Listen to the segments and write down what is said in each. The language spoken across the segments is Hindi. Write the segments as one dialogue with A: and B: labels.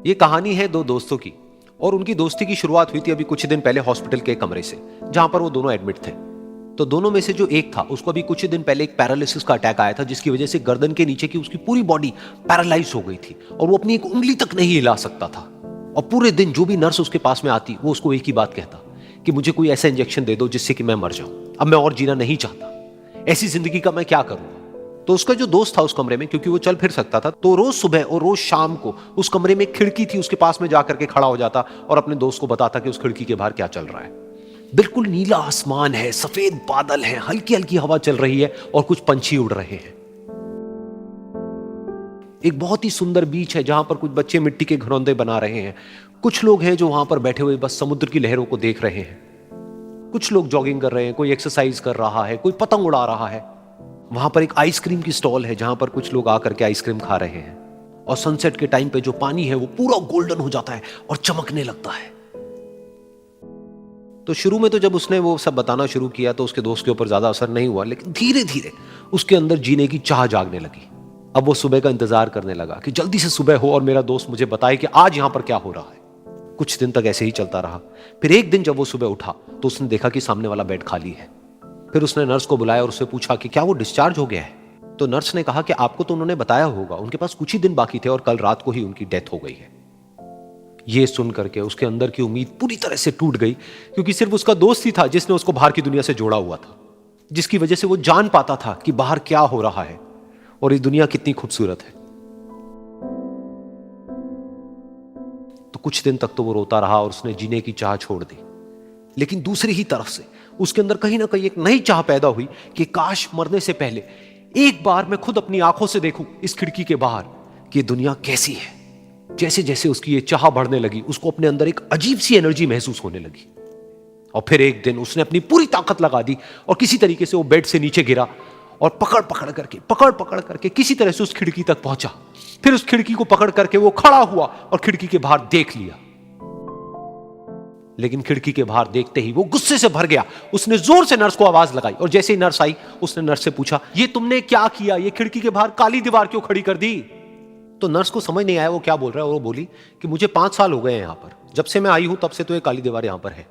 A: ये कहानी है दो दोस्तों की और उनकी दोस्ती की शुरुआत हुई थी अभी कुछ दिन पहले हॉस्पिटल के कमरे से, जहां पर वो दोनों एडमिट थे। तो दोनों में से जो एक था उसको अभी कुछ दिन पहले एक पैरालिसिस का अटैक आया था, जिसकी वजह से गर्दन के नीचे की उसकी पूरी बॉडी पैरालाइज हो गई थी और वो अपनी एक उंगली तक नहीं हिला सकता था। और पूरे दिन जो भी नर्स उसके पास में आती वो उसको एक ही बात कहता कि मुझे कोई ऐसा इंजेक्शन दे दो जिससे कि मैं मर जाऊं, अब मैं और जीना नहीं चाहता, ऐसी जिंदगी का मैं क्या करूंगा। तो उसका जो दोस्त था उस कमरे में, क्योंकि वो चल फिर सकता था, तो रोज सुबह और रोज शाम को उस कमरे में एक खिड़की थी, उसके पास में जाकर के खड़ा हो जाता और अपने दोस्त को बताता कि उस खिड़की के बाहर क्या चल रहा है। बिल्कुल नीला आसमान है, सफेद बादल है, हल्की हल्की हवा चल रही है और कुछ पंछी उड़ रहे हैं। एक बहुत ही सुंदर बीच है जहां पर कुछ बच्चे मिट्टी के घरौंदे बना रहे हैं। कुछ लोग हैं जो वहां पर बैठे हुए बस समुद्र की लहरों को देख रहे हैं। कुछ लोग जॉगिंग कर रहे हैं, कोई एक्सरसाइज कर रहा है, कोई पतंग उड़ा रहा है। वहां पर एक आइसक्रीम की स्टॉल है जहां पर कुछ लोग आकर के आइसक्रीम खा रहे हैं। और सनसेट के टाइम पे जो पानी है वो पूरा गोल्डन हो जाता है और चमकने लगता है। तो शुरू में तो जब उसने वो सब बताना शुरू किया तो उसके दोस्त के ऊपर ज्यादा असर नहीं हुआ, लेकिन धीरे धीरे उसके अंदर जीने की चाह जागने लगी। अब वो सुबह का इंतजार करने लगा कि जल्दी से सुबह हो और मेरा दोस्त मुझे बताए कि आज यहां पर क्या हो रहा है। कुछ दिन तक ऐसे ही चलता रहा। फिर एक दिन जब वो सुबह उठा तो उसने देखा कि सामने वाला बेड खाली है। फिर उसने नर्स को बुलाया और उससे पूछा कि क्या वो डिस्चार्ज हो गया है। तो नर्स ने कहा कि आपको तो उन्होंने बताया होगा, उनके पास कुछ ही दिन बाकी थे और कल रात को ही उनकी डेथ हो गई है। ये सुन करके उसके अंदर की उम्मीद पूरी तरह से टूट गई, क्योंकि सिर्फ उसका दोस्त ही था जिसने उसको बाहर की दुनिया से जोड़ा हुआ था, जिसकी वजह से वो जान पाता था कि बाहर क्या हो रहा है और ये दुनिया कितनी खूबसूरत है। तो कुछ दिन तक तो वो रोता रहा और उसने जीने की चाह छोड़ दी। लेकिन दूसरी ही तरफ से उसके अंदर कहीं ना कहीं एक नई चाह पैदा हुई कि काश मरने से पहले एक बार मैं खुद अपनी आंखों से देखूं इस खिड़की के बाहर कि दुनिया कैसी है। जैसे जैसे उसकी ये चाह बढ़ने लगी, उसको अपने अंदर एक अजीब सी एनर्जी महसूस होने लगी। और फिर एक दिन उसने अपनी पूरी ताकत लगा दी और किसी तरीके से वो बेड से नीचे गिरा और पकड़ पकड़ करके किसी तरह से उस खिड़की तक पहुंचा। फिर उस खिड़की को पकड़ करके वो खड़ा हुआ और खिड़की के बाहर देख लिया। लेकिन खिड़की के बाहर देखते ही वो गुस्से से भर गया। उसने जोर से नर्स को आवाज लगाई और जैसे ही नर्स आई उसने नर्स से पूछा, ये तुमने क्या किया, ये खिड़की के बाहर काली दीवार क्यों खड़ी कर दी। तो नर्स को समझ नहीं आया वो क्या बोल रहा है और वो बोली कि मुझे 5 साल हो गए हैं यहां पर, जब से मैं आई हूं तब से तो ये काली दीवार यहां पर है।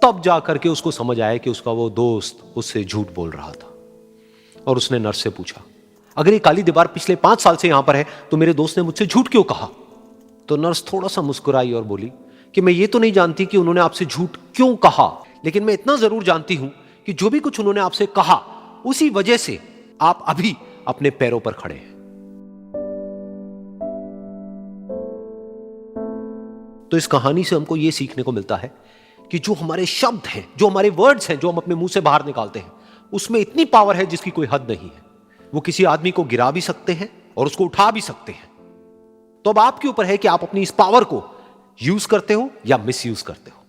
A: तब जाकर के उसको समझ आया कि उसका वो दोस्त उससे झूठ बोल रहा था। और उसने नर्स से पूछा, अगर ये काली दीवार पिछले 5 साल से यहां पर है तो मेरे दोस्त ने मुझसे झूठ क्यों कहा। तो नर्स थोड़ा सा मुस्कुराई और बोली कि मैं ये तो नहीं जानती कि उन्होंने आपसे झूठ क्यों कहा, लेकिन मैं इतना जरूर जानती हूं कि जो भी कुछ उन्होंने आपसे कहा उसी वजह से आप अभी अपने पैरों पर खड़े हैं। तो इस कहानी से हमको यह सीखने को मिलता है कि जो हमारे शब्द हैं, जो हमारे वर्ड्स हैं, जो हम अपने मुंह से बाहर निकालते हैं, उसमें इतनी पावर है जिसकी कोई हद नहीं है। वो किसी आदमी को गिरा भी सकते हैं और उसको उठा भी सकते हैं। तो अब आपके ऊपर है कि आप अपनी इस पावर को यूज करते हो या मिस यूज करते हो।